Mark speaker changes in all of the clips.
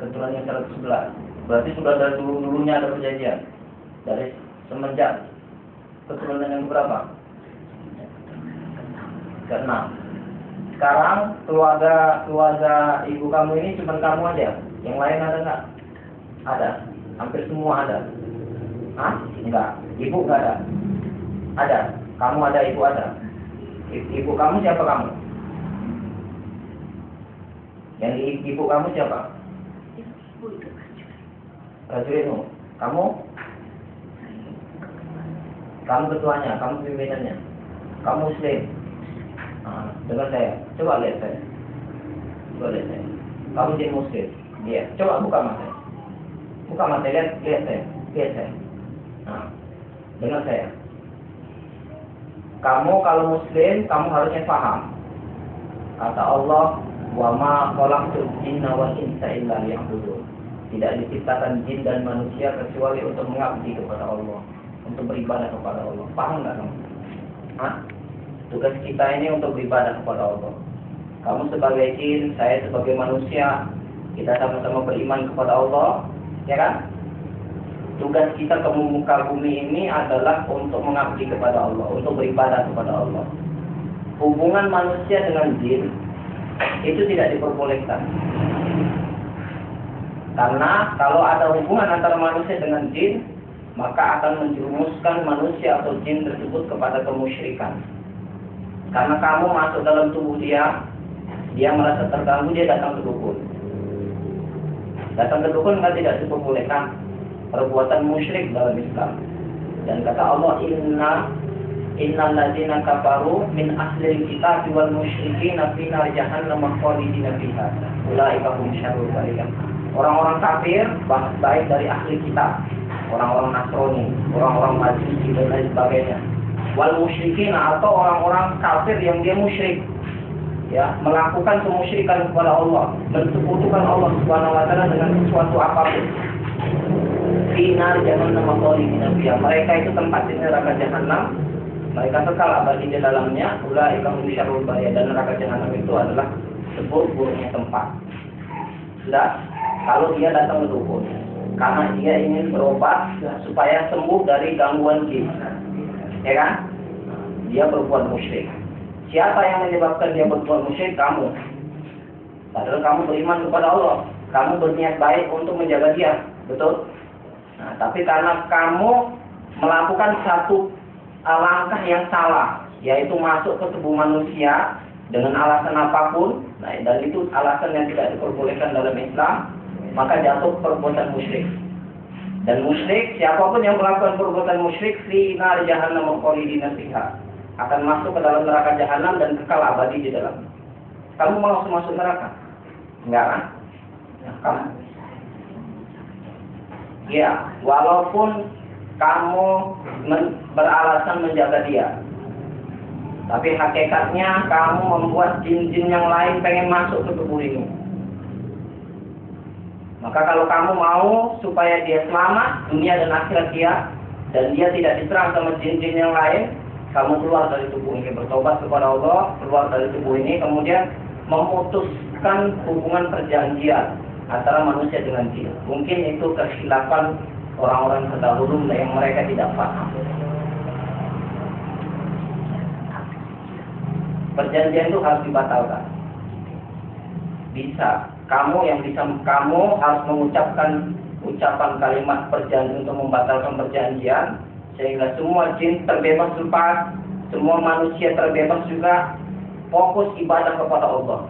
Speaker 1: keturunan yang 111. Berarti sudah dari dulunya ada perjanjian. Dari semenjak keturunan yang berapa? Ke-6. Sekarang keluarga ibu kamu ini cuma kamu aja. Yang lain ada nggak? Ada. Hampir semua ada. Hah? Enggak. Ibu nggak ada. Ada. Kamu ada, ibu ada. Ibu kamu siapa kamu? Yang ibu kamu siapa?
Speaker 2: Ibu itu
Speaker 1: Rajulinu. Kamu? Kamu ketuanya, kamu pimpinannya. Kamu muslim. Nah, dengar saya. Coba lihat saya. Kamu jadi muslim. Iya. Coba buka mata. Buka mata, lihat saya. Nah, dengar saya. Kamu kalau muslim, kamu harusnya paham. Kata Allah, wa ma khalaqtul jinna wal insa illa liya'budun. Tidak diciptakan jin dan manusia kecuali untuk mengabdi kepada Allah, untuk beribadah kepada Allah. Paham nggak kamu? Hah? Tugas kita ini untuk beribadah kepada Allah. Kamu sebagai jin, saya sebagai manusia, kita sama-sama beriman kepada Allah, ya kan? Tugas kita ke muka bumi ini adalah untuk mengabdi kepada Allah, untuk beribadah kepada Allah. Hubungan manusia dengan jin itu tidak diperbolehkan. Karena kalau ada hubungan antara manusia dengan jin, maka akan menjerumuskan manusia atau jin tersebut kepada kemusyrikan. Karena kamu masuk dalam tubuh dia merasa terganggu, dia datang ke dukun. Datang ke dukun kan tidak diperbolehkan. Perbuatan musyrik dalam Islam. Dan kata Allah, innal ladzina kafaru min ahlil kitab wal musyrikin fi nar jahannam khalidina fiha. Ulaika hum syarrul bariyah. Orang-orang kafir baik dari ahli kitab, orang-orang Nasrani, orang-orang Majusi dan lain sebagainya. Wal musyrikin atau orang-orang kafir yang dia musyrik. Ya, melakukan kemusyrikan kepada Allah, mensekutukan Allah Subhanahu wa taala dengan sesuatu apapun. Finar jahannam khalidina fiha. Mereka itu tempat di neraka jahanam. Mereka kekal abadi di dalamnya. Ulaika hum syarrul bariyah. Dan neraka jahanam itu adalah seburuk-buruknya tempat. Sudah, kalau dia datang ke dukun karena dia ingin berobat supaya sembuh dari gangguan jin, ya kan? Dia berbuat musyrik. Siapa yang menyebabkan dia berbuat musyrik? Kamu. Padahal kamu beriman kepada Allah. Kamu berniat baik untuk menjaga dia, betul? Nah, tapi karena kamu melakukan satu langkah yang salah, yaitu masuk ke tubuh manusia dengan alasan apapun, nah, dan itu alasan yang tidak diperbolehkan dalam Islam, maka jatuh perbuatan musyrik. Dan musyrik, siapapun yang melakukan perbuatan musyrik, fi nar jahannam khalidina fiha, akan masuk ke dalam neraka jahanam dan kekal abadi di dalam. Kamu mau masuk neraka? Enggak kan? Nah, kamu ya, walaupun kamu beralasan menjaga dia, tapi hakikatnya kamu membuat jin-jin yang lain pengen masuk ke tubuh ini. Maka kalau kamu mau supaya dia selamat dunia dan akhirat dia, dan dia tidak diserang sama jin-jin yang lain, kamu keluar dari tubuh ini, bertobat kepada Allah, keluar dari tubuh ini, kemudian memutuskan hubungan perjanjian antara manusia dengan jin. Mungkin itu kekhilafan orang-orang terdahulu yang mereka tidak paham. Perjanjian itu harus dibatalkan. Bisa. Kamu harus mengucapkan ucapan kalimat perjanjian untuk membatalkan perjanjian, sehingga semua jin terbebas lepas, semua manusia terbebas juga, fokus ibadah kepada Allah.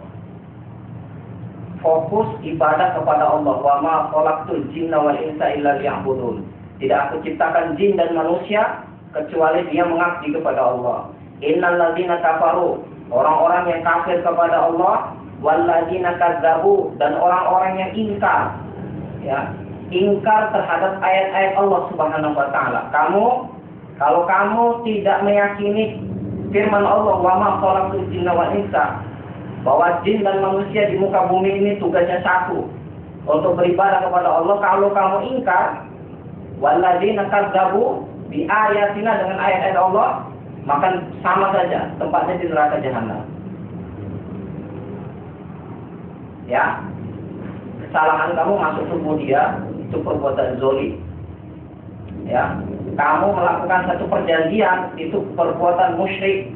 Speaker 1: Fokus ibadah kepada Allah. Wa ma khalaqtul jinna wal insa illa liya'budun. Tidak aku ciptakan jin dan manusia kecuali dia mengabdi kepada Allah. Innal ladzina kafaru, orang-orang yang kafir kepada Allah, wal ladzina kadzabu, dan orang-orang yang ingkar. Ya, ingkar terhadap ayat-ayat Allah Subhanahu wa taala. Kalau kamu tidak meyakini firman Allah, wa ma khalaqtul jinna wal insa, bahwa jin dan manusia di muka bumi ini tugasnya satu, untuk beribadah kepada Allah. Kalau kamu ingkar, walladzina kadzabu bi ayatina, dengan ayat-ayat Allah, maka sama saja tempatnya di neraka jahanam. Ya. kesalahan kamu masuk tubuh dia, itu perbuatan zolim. Ya, kamu melakukan satu perjanjian, itu perbuatan musyrik.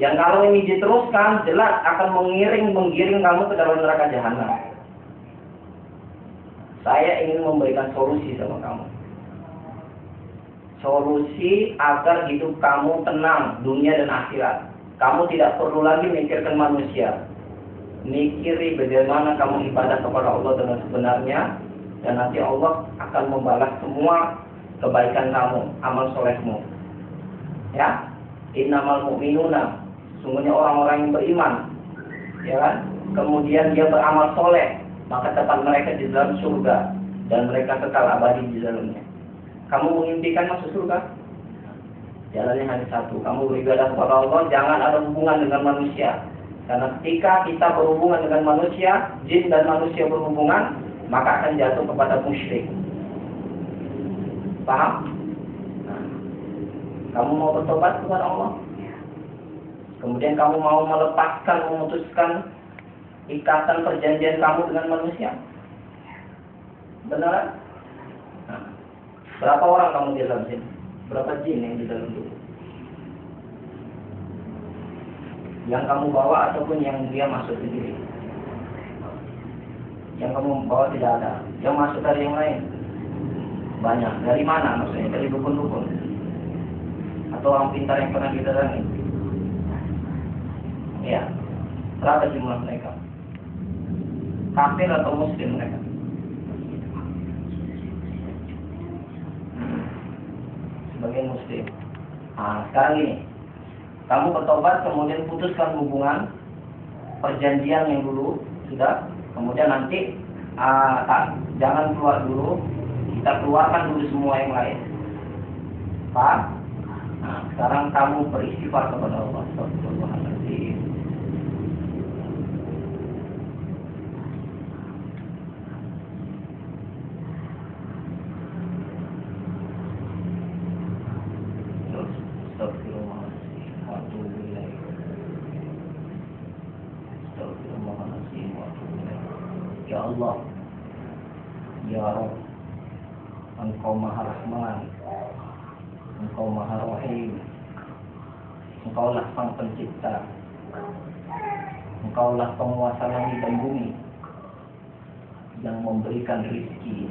Speaker 1: Yang kalau ini diteruskan, jelas akan menggiring kamu ke dalam neraka jahanam. Saya ingin memberikan solusi sama kamu. Solusi agar hidup kamu tenang, dunia dan akhirat. Kamu tidak perlu lagi mikirkan manusia. Mikiri bagaimana kamu ibadah kepada Allah dengan sebenarnya. Dan nanti Allah akan membalas semua kebaikan kamu, amal solehmu. Ya, innamal mu'minuna, sungguhnya orang-orang yang beriman, ya kan? Kemudian dia beramal soleh, maka tempat mereka di dalam surga dan mereka kekal abadi di dalamnya. Kamu mengimpikan masuk surga? Jalannya hanya satu, kamu beribadah kepada Allah, jangan ada hubungan dengan manusia. Karena ketika kita berhubungan dengan manusia, jin dan manusia berhubungan, maka akan jatuh kepada musyrik. Paham? Nah, kamu mau bertobat kepada Allah? Kemudian kamu mau memutuskan ikatan perjanjian kamu dengan manusia? Benar? Nah, berapa orang kamu di dalam sini? Berapa jin yang di dalam tubuh? Yang kamu bawa ataupun yang dia masuk sendiri? Yang kamu bawa tidak ada. Yang masuk dari yang lain? Banyak. Dari mana maksudnya? Dari dukun-dukun? Atau orang pintar yang pernah didatangi? Ya. Berapa jumlah mereka? Kafir atau muslim mereka? Sebagian muslim. Nah, sekarang gini. Kamu bertobat kemudian putuskan hubungan perjanjian yang dulu sudah. Kemudian nanti jangan keluar dulu, kita keluarkan dulu semua yang lain. Pak, nah, sekarang kamu beristighfar kepada Allah. Astagfirullahaladzim. Ya Allah, Ya Rabb, Engkau Maha Rahman, Engkau Maha Rahim, Engkaulah Sang Pencipta, Engkaulah penguasa langit dan bumi, yang memberikan rezeki,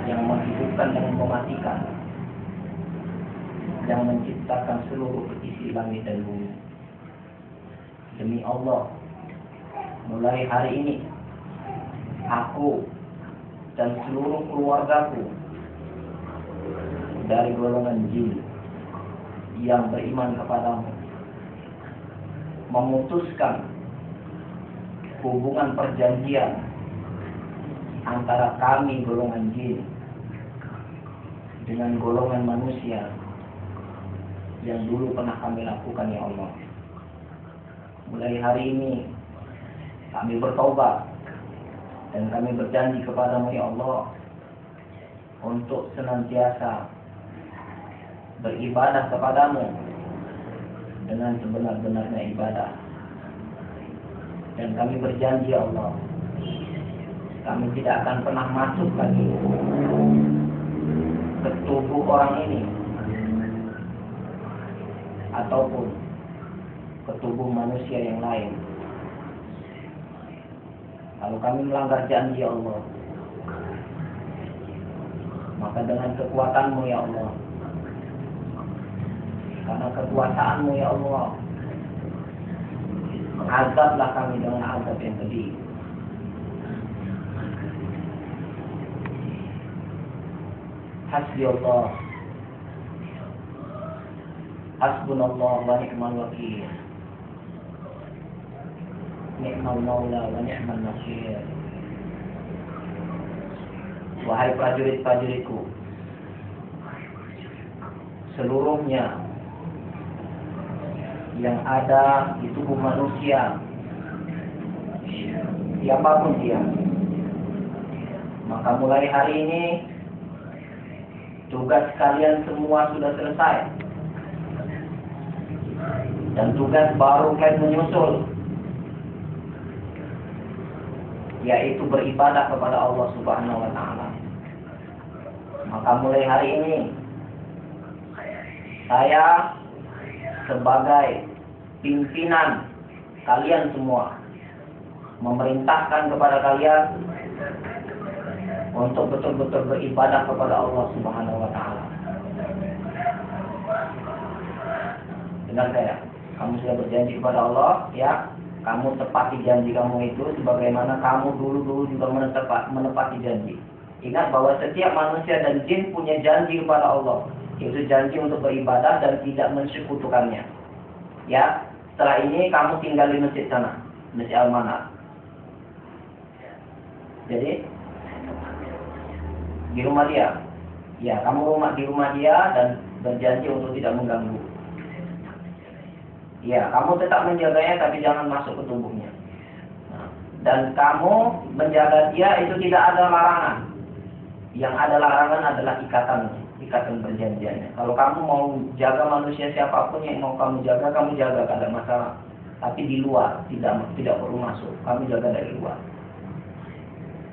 Speaker 1: yang menghidupkan dan mematikan, yang menciptakan seluruh isi langit dan bumi. Demi Allah, mulai hari ini aku dan seluruh keluargaku dari golongan jin yang beriman kepadamu memutuskan hubungan perjanjian antara kami golongan jin dengan golongan manusia yang dulu pernah kami lakukan, ya Allah. Mulai hari ini kami bertaubat dan kami berjanji kepadamu, ya Allah, untuk senantiasa beribadah kepadamu dengan sebenar-benarnya ibadah. Dan kami berjanji, ya Allah, kami tidak akan pernah masuk lagi ke tubuh orang ini ataupun ke tubuh manusia yang lain. Kalau kami melanggar janji, ya Allah, maka dengan kekuatanmu, ya Allah, karena kekuasaanmu, ya Allah, azablah kami dengan azab yang pedih. Hasbi Allah, hasbunallah wa ni'mal wakil, ni'mal maula wa ni'mal nasir. Wahai prajurit-prajuritku, seluruhnya yang ada di tubuh manusia, siapapun dia, maka mulai hari ini tugas kalian semua sudah selesai, dan tugas baru kalian menyusul. yaitu beribadah kepada Allah Subhanahu wa taala. Maka mulai hari ini saya sebagai pimpinan kalian semua memerintahkan kepada kalian untuk betul-betul beribadah kepada Allah Subhanahu wa taala. Dengar saya, kamu sudah berjanji kepada Allah, ya, kamu tepati janji kamu itu sebagaimana kamu dulu juga menepati janji. Ingat bahwa setiap manusia dan jin punya janji kepada Allah, yaitu janji untuk beribadah dan tidak mensekutukannya. Ya, setelah ini kamu tinggal di masjid sana, Masjid Al-Manar. Jadi di rumah dia, ya, kamu di rumah dia dan berjanji untuk tidak mengganggu. Ya, kamu tetap menjaganya tapi jangan masuk ke tubuhnya. Nah, dan kamu menjaga dia itu tidak ada larangan. Yang ada larangan adalah ikatan perjanjiannya. Kalau kamu mau jaga manusia siapapun yang mau kamu jaga tidak ada masalah. Tapi di luar tidak perlu masuk. Kamu jaga dari luar.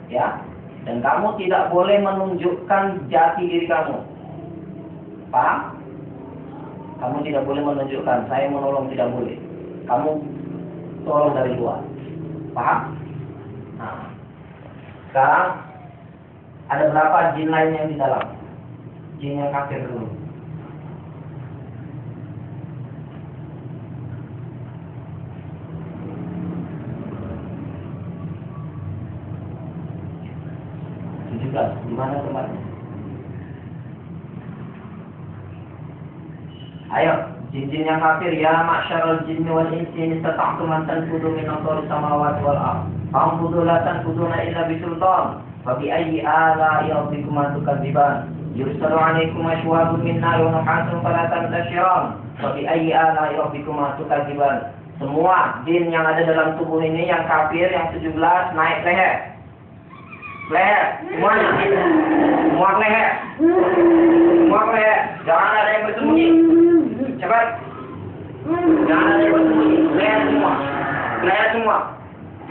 Speaker 1: Ya, dan kamu tidak boleh menunjukkan jati diri kamu. Paham? Kamu tidak boleh menunjukkan, saya menolong, tidak boleh. Kamu tolong dari luar. Paham? Nah, sekarang ada berapa jin lain yang di dalam? Jin yang kafir dulu. Di mana tempatnya? Ayo, jin-jin yang kafir, ya ma'syarul jinni wal insi in istata'tum an tanfudu min aqtaris samawati wal ardh. Fanfudu la tanfuduna illa bisultan. Fa bi ayyi ala'i rabbikuma tukadziban? Yursalu 'alaykum ashwabun min nar wa nuhasun fala tantashiran. Fa bi ayyi ala'i rabbikuma tukadziban? Semua jin yang ada dalam tubuh ini yang kafir yang 17 naik leher. Leher, semuanya. Semua leher. Semua leher. Jangan ada yang bersembunyi. Cepat. Jangan ada yang bersembunyi. Leher semua. Leher semua.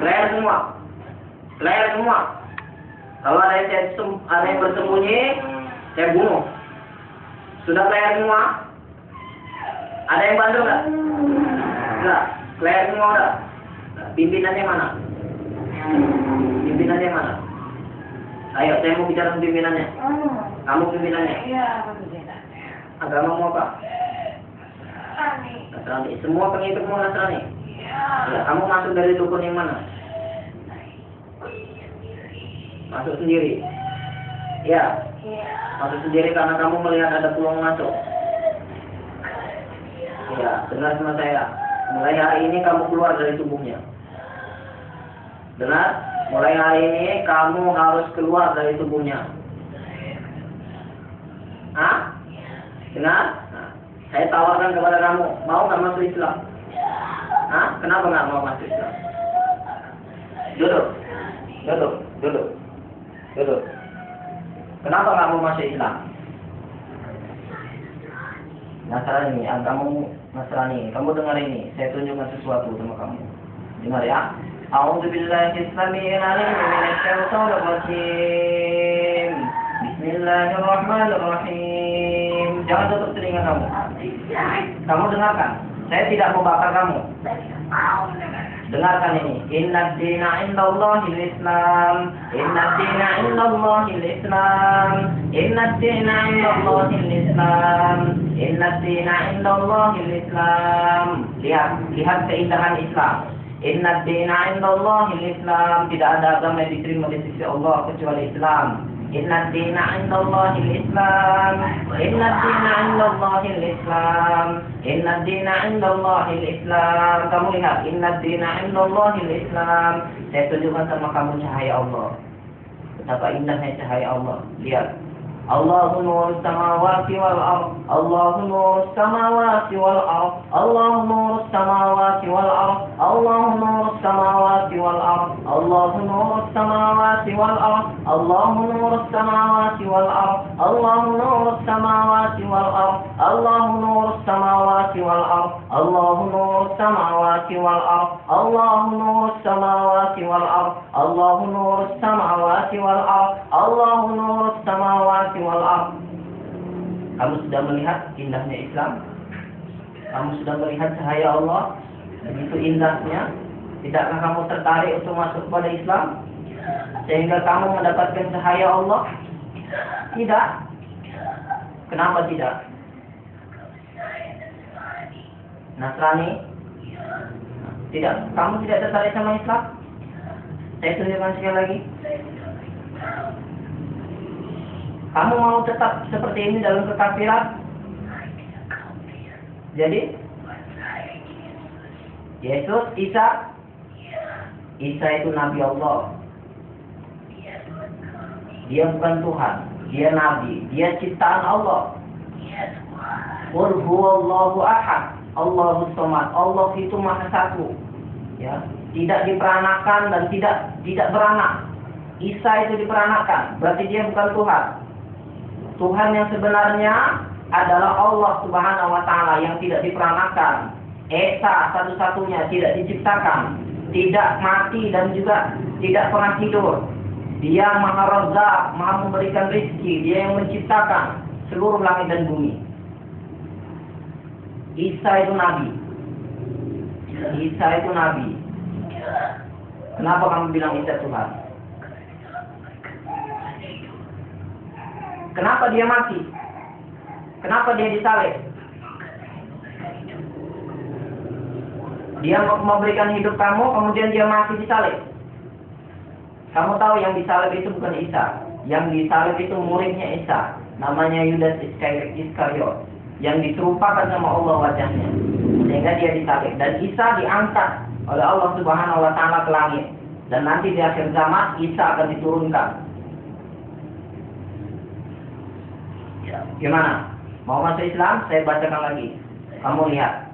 Speaker 1: Leher semua. Leher semua. Kalau ada yang bersembunyi, saya bunuh. Sudah leher semua? Ada yang bantu nggak? Enggak. Leher semua udah. Pimpinannya mana? Pimpinannya mana? Ayo, saya mau bicara sama pimpinannya. Kamu pimpinannya?
Speaker 2: Iya, pimpinannya.
Speaker 1: Agamamu apa?
Speaker 2: Nasrani.
Speaker 1: Nasrani. Semua pengikutmu Nasrani?
Speaker 2: Iya.
Speaker 1: Ya, kamu masuk dari dukun yang mana? Masuk sendiri? Ya.
Speaker 2: Iya.
Speaker 1: Masuk sendiri karena kamu melihat ada peluang masuk? Ya, dengar sama saya. Mulai hari ini kamu keluar dari tubuhnya. Benar? Mulai hari ini kamu harus keluar dari tubuhnya. Hah? Dengar? Nah, saya tawarkan kepada kamu, mau nggak masuk Islam? Hah? Kenapa nggak mau masuk Islam? Duduk. Duduk. Duduk. Duduk. Kenapa nggak mau masuk Islam? Nasrani, kamu Nasrani. Kamu dengar ini, saya tunjukkan sesuatu sama kamu. Dengar ya. أعوذ بالله السميع العليم من الشيطان الرجيم. بسم الله الرحمن الرحيم. Jangan tutup telinga kamu. Kamu dengarkan. Saya tidak membakar kamu. Dengarkan ini. Inna ad-dina 'indallahil Islam. Inna ad-dina 'indallahil Islam. Inna ad-dina 'indallahil Islam. Inna ad-dina 'indallahil Islam. Lihat keindahan Islam. Inna ad-dina 'indallahil Islam. Tidak ada agama yang diterima di sisi Allah kecuali Islam. Inna ad-dina 'indallahil Islam. Inna ad-dina 'indallahil Islam. Inna ad-dina 'indallahil Islam. Kamu lihat, inna ad-dina 'indallahil Islam. Saya tunjukkan sama kamu cahaya Allah. Betapa indahnya cahaya Allah. Lihat. Allahu nurus samawati wal ardh. Allahu nurus samawati wal ardh. Allahu nurus samawati wal ardh. Allahu nurus samawati wal ardh. Allahu nurus samawati wal ardh. Allahu nurus samawati wal ardh. Allahu nurus samawati wal ardh. Allahu nurus samawati wal ardh. Allahu nurus samawati samawati wal ard. Allahu nurus samawati wal ard. Allahu nurus samawati wal ard. Allahu nurus samawati wal ard. Kamu sudah melihat indahnya Islam? Kamu sudah melihat cahaya Allah? Begitu indahnya. Tidakkah kamu tertarik untuk masuk kepada Islam? Sehingga kamu mendapatkan cahaya Allah? Tidak. Kenapa tidak? Nasrani? Tidak. Kamu tidak tertarik sama Islam? Saya tunjukkan sekali lagi. Kamu mau tetap seperti ini dalam kekafiran? Jadi, Yesus, Isa itu Nabi Allah. Dia bukan Tuhan, dia Nabi, dia ciptaan Allah. Qul huwallahu ahad, Allahus samad. Allah itu Maha Satu. Ya, tidak diperanakan dan tidak beranak. Isa itu diperanakan, berarti dia bukan Tuhan. Tuhan yang sebenarnya adalah Allah Subhanahu wa taala yang tidak diperanakan. Esa satu-satunya tidak diciptakan, tidak mati dan juga tidak pernah tidur. Dia Maha Razzaq, Maha memberikan rezeki, dia yang menciptakan seluruh langit dan bumi. Isa itu nabi. Isa itu nabi. Kenapa kamu bilang Isa Tuhan? Kenapa dia mati? Kenapa dia disalib? Dia memberikan hidup kamu, kemudian dia mati disalib. Kamu tahu yang disalib itu bukan Isa. Yang disalib itu muridnya Isa. Namanya Yudas Iskariot. Yang diserupakan sama Allah wajahnya. Sehingga dia disalib. Dan Isa diangkat oleh Allah Subhanahu wa taala ke langit. Dan nanti di akhir zaman Isa akan diturunkan. Gimana? Mau masuk Islam? Saya bacakan lagi. Kamu lihat.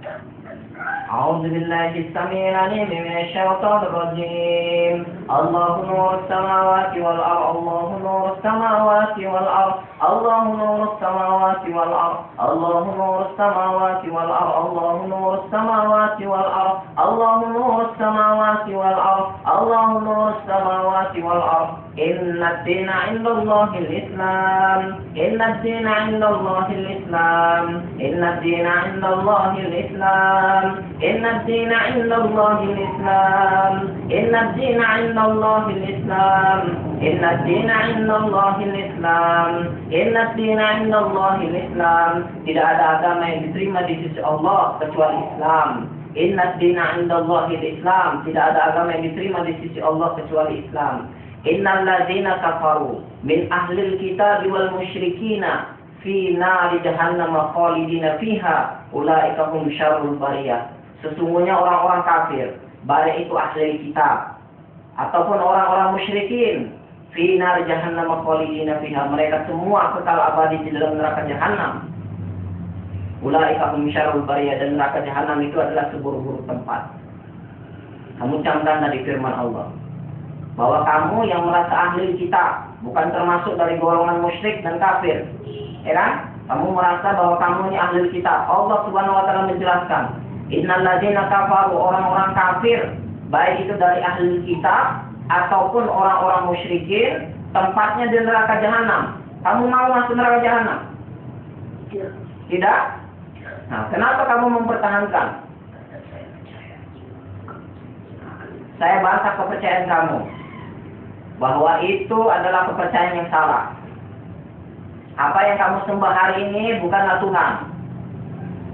Speaker 1: A'udzu billahi as-sami'il 'alim minasy syaithanir rajim. Allahu nurus samawati wal ard. Allahu nurus samawati wal ard. Allahu nurus samawati wal ard. Allahu nurus samawati wal ard. Allahu nurus samawati wal ard. Allahu nurus samawati wal ard. Allahu nurus samawati wal ard. Inna ad-dina 'inda Allahil Islam. Inna ad-dina 'inda Allahil Islam. Inna ad-dina 'inda Allahil Islam. Inna ad-dina 'inda Allahil Islam. Inna ad-dina 'inda Allahil Islam. Inna ad-dina 'inda Allahil Islam. Inna ad-dina 'inda Allahil Islam. Tidak ada agama yang diterima di sisi Allah kecuali Islam. Inna ad-dina 'inda Allahil Islam. Tidak ada agama yang diterima di sisi Allah kecuali Islam. Innal ladzina kafaru min ahlil kitab wal musyrikina fi nari jahannam khalidina fiha ulaika hum syarrul bariyah. Sesungguhnya orang-orang kafir, baik itu ahli kitab ataupun orang-orang musyrikin, fi nari jahannam khalidina fiha, mereka semua kekal abadi di dalam neraka jahanam. Ulaika hum syarrul bariyah, dan neraka jahanam itu adalah seburuk-buruk tempat. Kamu camkan dari firman Allah bahwa kamu yang merasa ahli kitab bukan termasuk dari golongan musyrik dan kafir, ya kan? Kamu merasa bahwa kamu ini ahli kitab. Allah Subhanahu wa taala menjelaskan, innal ladzina kafaru, orang-orang kafir, baik itu dari ahli kitab ataupun orang-orang musyrikin, tempatnya di neraka jahanam. Kamu mau masuk neraka jahanam? Tidak? Nah, kenapa kamu mempertahankan? Saya bantah kepercayaan kamu bahwa itu adalah kepercayaan yang salah. Apa yang kamu sembah hari ini bukanlah Tuhan.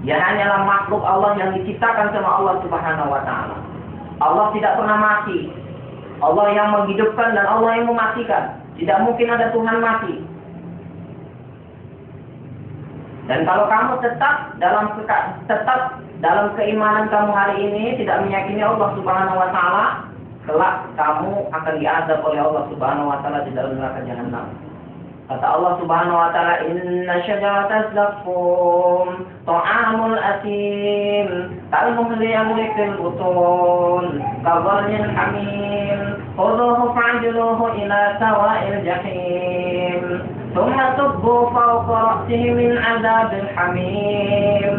Speaker 1: Ya hanyalah makhluk Allah yang diciptakan sama Allah Subhanahu wa taala. Allah tidak pernah mati. Allah yang menghidupkan dan Allah yang mematikan. Tidak mungkin ada Tuhan mati. Dan kalau kamu tetap dalam keimanan kamu hari ini tidak meyakini Allah Subhanahu wa taala, kelak kamu akan diazab oleh Allah Subhanahu wa taala di dalam neraka jahanam. Kata Allah Subhanahu wa taala, "Inna syajarataz zaqqum ta'amul asim, kalmuhli yamli fil butun, kaghalil hamim, khudhuhu fa'jiluhu ila sawa'il jahim, ثم صبوا فوق رأسه من عذاب الحميم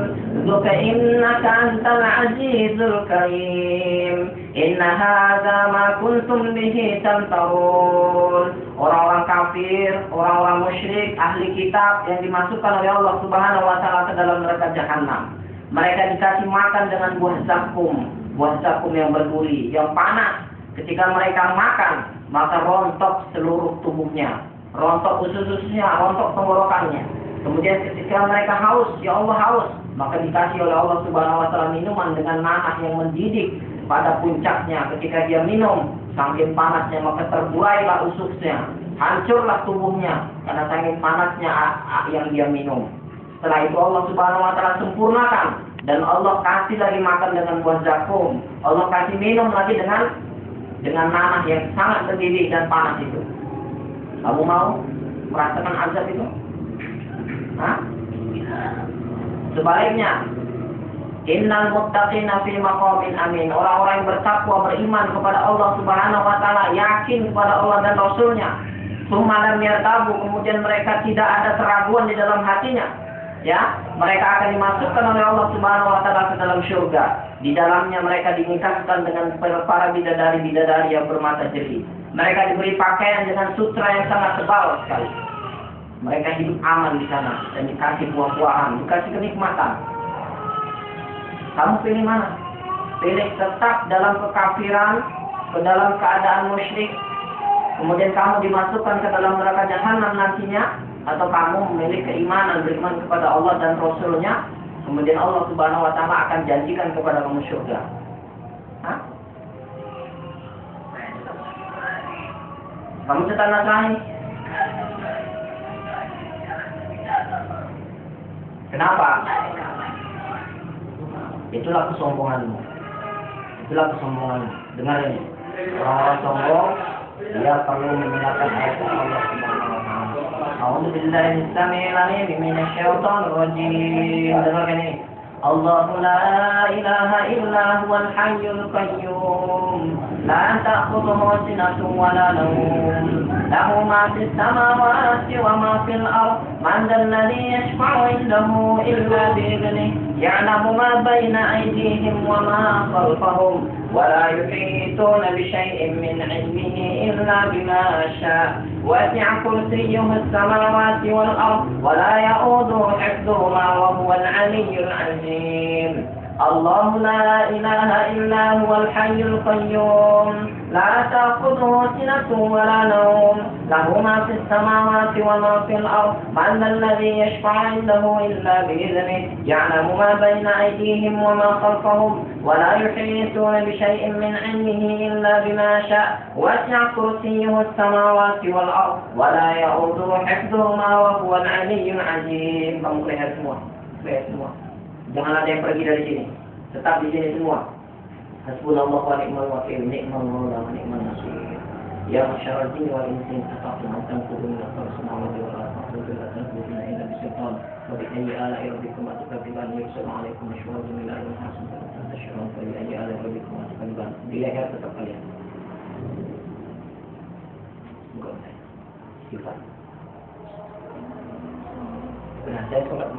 Speaker 1: ذق إنك أنت العزيز الكريم إن هذا ما كنتم به تمترون. Orang-orang kafir, orang-orang musyrik, ahli kitab yang dimasukkan oleh Allah Subhanahu wa taala ke dalam neraka jahanam. Mereka dikasih makan dengan buah zakum yang berduri, yang panas. Ketika mereka makan, maka rontok seluruh tubuhnya, rontok usus-ususnya, rontok tenggorokannya. Kemudian ketika mereka haus, ya Allah haus, maka dikasih oleh Allah Subhanahu wa taala minuman dengan nanah yang mendidih pada puncaknya. Ketika dia minum, saking panasnya maka terburailah ususnya, hancurlah tubuhnya karena saking panasnya yang dia minum. Setelah itu Allah Subhanahu wa taala sempurnakan dan Allah kasih lagi makan dengan buah zakum. Allah kasih minum lagi dengan nanah yang sangat mendidih dan panas itu. Kamu mau merasakan azab itu? Hah? Sebaliknya, innal muttaqina fi maqamin amin. Orang-orang yang bertakwa beriman kepada Allah Subhanahu wa taala, yakin kepada Allah dan Rasulnya. Tsumma lam yartabu, kemudian mereka tidak ada keraguan di dalam hatinya. Ya, mereka akan dimasukkan oleh Allah Subhanahu wa taala ke dalam surga. Di dalamnya mereka dinikahkan dengan para bidadari-bidadari yang bermata jernih. Mereka diberi pakaian dengan sutra yang sangat tebal sekali. Mereka hidup aman di sana dan dikasih buah-buahan, dikasih kenikmatan. Kamu pilih mana? Pilih tetap dalam kekafiran, ke dalam keadaan musyrik, kemudian kamu dimasukkan ke dalam neraka jahanam nantinya, atau kamu memilih keimanan, beriman kepada Allah dan Rasulnya, kemudian Allah Subhanahu wa taala akan janjikan kepada kamu surga. Hah? Kamu tetap Nasrani? Kenapa? Itulah kesombonganmu. Dengar ini. Orang-orang sombong, dia perlu mendengarkan ayat Allah Subhanahu wa taala. A'udzu billahi minasyaitonir rajim, minasyaitonir rajim. Dengar ini. Allahu la ilaha illa huwal hayyul qayyum. La ta'khudhuhu sinatun wa la nawm. Lahu ma fis samawati wa ma fil ardh. Man dhal ladzi yashfa'u 'indahu illa bi'idhnihi. Ya'lamu ma bayna aydihim wa ma khalfahum. ولا يحيطون بشيء من علمه إلا بما شاء وسع كرسيه السماوات والأرض ولا يؤوده حفظهما وهو العلي العظيم. الله لا إله إلا هو الحي القيوم لا تأخذه سنة ولا نوم له ما في السماوات وما في الأرض من ذا الذي يشفع عنده إلا بإذنه يعلم ما بين أيديهم وما خلفهم ولا يحيطون بشيء من علمه إلا بما شاء وسع كرسيه السماوات والأرض ولا يؤوده حفظهما وهو العلي العظيم. Kamu lihat semua. Jangan ada yang pergi dari sini. Tetap di sini semua. Hasbunallahu wa ni'mal wakil, ni'mal maula wa ni'mal nasir. Ya masyarakat jinni wal insi tata'tum an tanfudu min al-samawati wal ardi la tanfuduna illa bisultan. Wa bi ayyi ala'i rabbikum tukadziban yursalu 'alaikum syuhadun min al-ardi hasanatan tashurun fa bi ayyi ala'i rabbikum tukadziban. Di leher tetap kalian. Enggak. Sifat. Nah, saya sholat